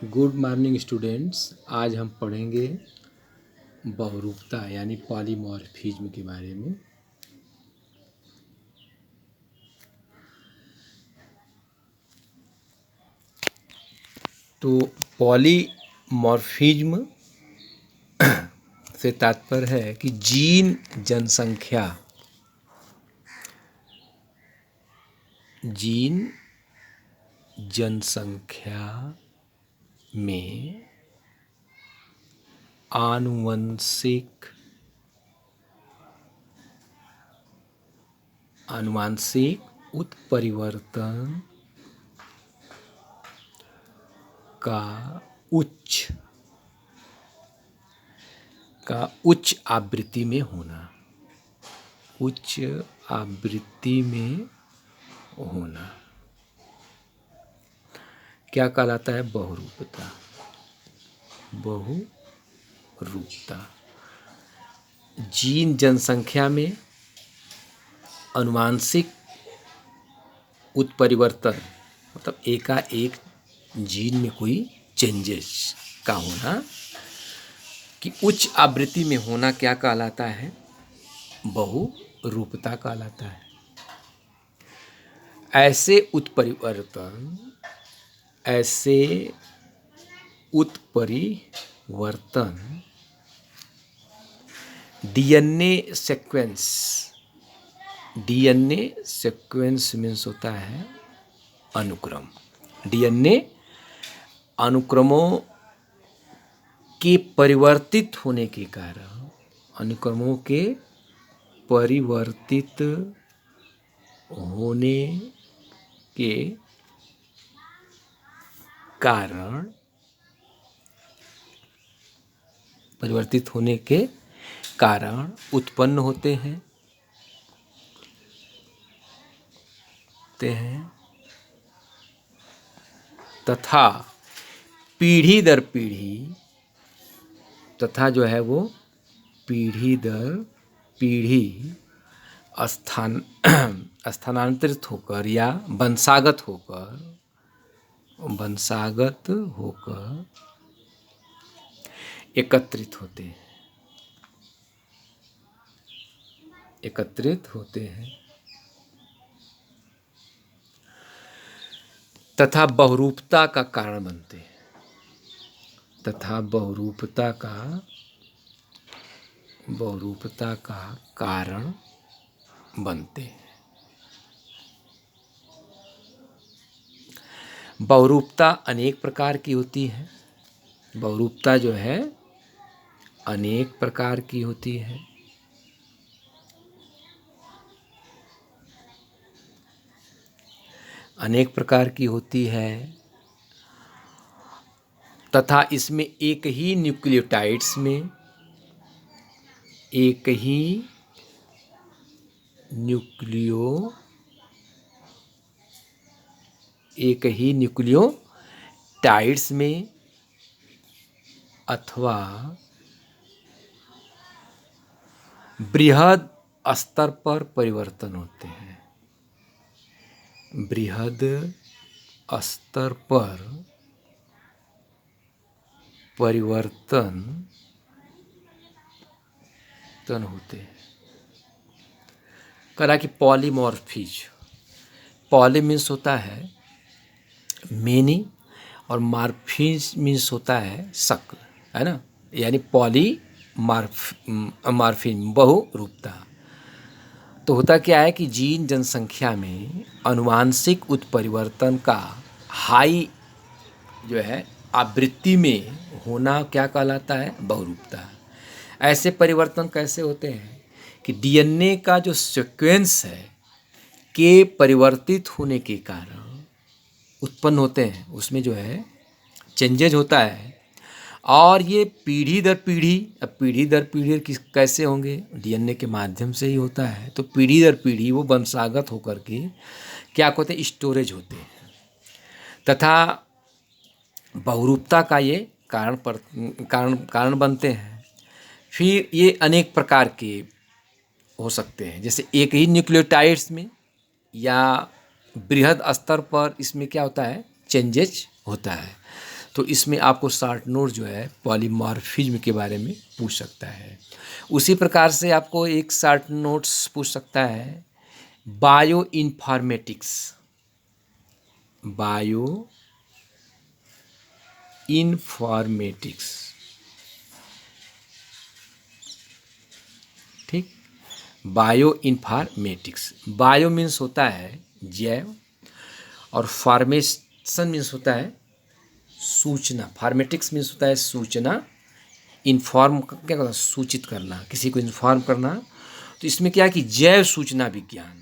Good morning students. आज हम पढ़ेंगे बहुरूपता यानी पॉलीमॉर्फिज्म के बारे में। तो पॉलीमॉर्फिज्म से तात्पर्य है कि जीन जनसंख्या में आनुवंशिक उत्परिवर्तन का उच्च आवृत्ति में होना क्या कहलाता है? बहुरूपता। जीन जनसंख्या में आनुवंशिक उत्परिवर्तन मतलब एकाएक जीन में कोई चेंजेस का होना कि उच्च आवृत्ति में होना क्या कहलाता है? बहुरूपता कहलाता है। ऐसे उत्परिवर्तन डीएनए सीक्वेंस मीन्स होता है अनुक्रम। डीएनए अनुक्रमों के परिवर्तित होने के कारण उत्पन्न होते हैं तथा पीढ़ी दर पीढ़ी स्थानांतरित होकर या वंशागत होकर एकत्रित होते हैं तथा बहुरूपता का कारण बनते हैं। बहुरूपता अनेक प्रकार की होती है। बहुरूपता जो है अनेक प्रकार की होती है। तथा इसमें एक ही न्यूक्लियोटाइड्स में अथवा बृहद स्तर पर परिवर्तन होते हैं। करा कि पॉली मीन्स होता है मेनी और मार्फिज मीन्स होता है शक्ल, है ना। यानी पॉलीमॉर्फिज्म बहुरूपता। तो होता क्या है कि जीन जनसंख्या में आनुवंशिक उत्परिवर्तन का हाई जो है आवृत्ति में होना क्या कहलाता है? बहुरूपता। ऐसे परिवर्तन कैसे होते हैं कि डीएनए का जो सीक्वेंस है के परिवर्तित होने के कारण उत्पन्न होते हैं, उसमें जो है चेंजेज होता है और ये पीढ़ी दर पीढ़ी कैसे होंगे? डीएनए के माध्यम से ही होता है। तो पीढ़ी दर पीढ़ी वो वंशागत होकर के क्या होते हैं? स्टोरेज होते हैं तथा बहुरूपता का ये कारण बनते हैं। फिर ये अनेक प्रकार के हो सकते हैं, जैसे एक ही न्यूक्लियोटाइड्स में या बृहद स्तर पर इसमें क्या होता है? चेंजेज होता है। तो इसमें आपको शॉर्ट नोट जो है पॉलीमॉर्फिज्म के बारे में पूछ सकता है। उसी प्रकार से आपको एक शॉर्ट नोट्स पूछ सकता है बायो इन्फॉर्मेटिक्स। बायो इन्फॉर्मेटिक्स, ठीक। बायो इन्फॉर्मेटिक्स, बायो मीन्स होता है जैव और फॉर्मेशन मीन्स होता है सूचना। फॉर्मेटिक्स मीन्स होता है सूचना। इन्फॉर्म क्या करना, सूचित करना, किसी को इन्फॉर्म करना। तो इसमें क्या है कि जैव सूचना विज्ञान,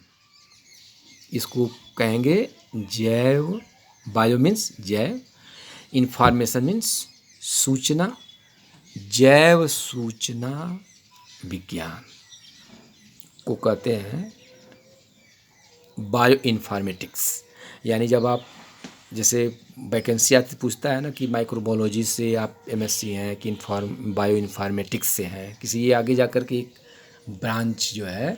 इसको कहेंगे जैव। बायो मीन्स जैव, इन्फॉर्मेशन मीन्स सूचना, जैव सूचना विज्ञान को कहते हैं बायो इन्फॉर्मेटिक्स। यानी जब आप जैसे वैकेंसी आती पूछता है ना कि माइक्रोबायोलॉजी से आप एमएससी हैं कि बायो इन्फॉर्मेटिक्स से हैं, किसी ये आगे जा कर के एक ब्रांच जो है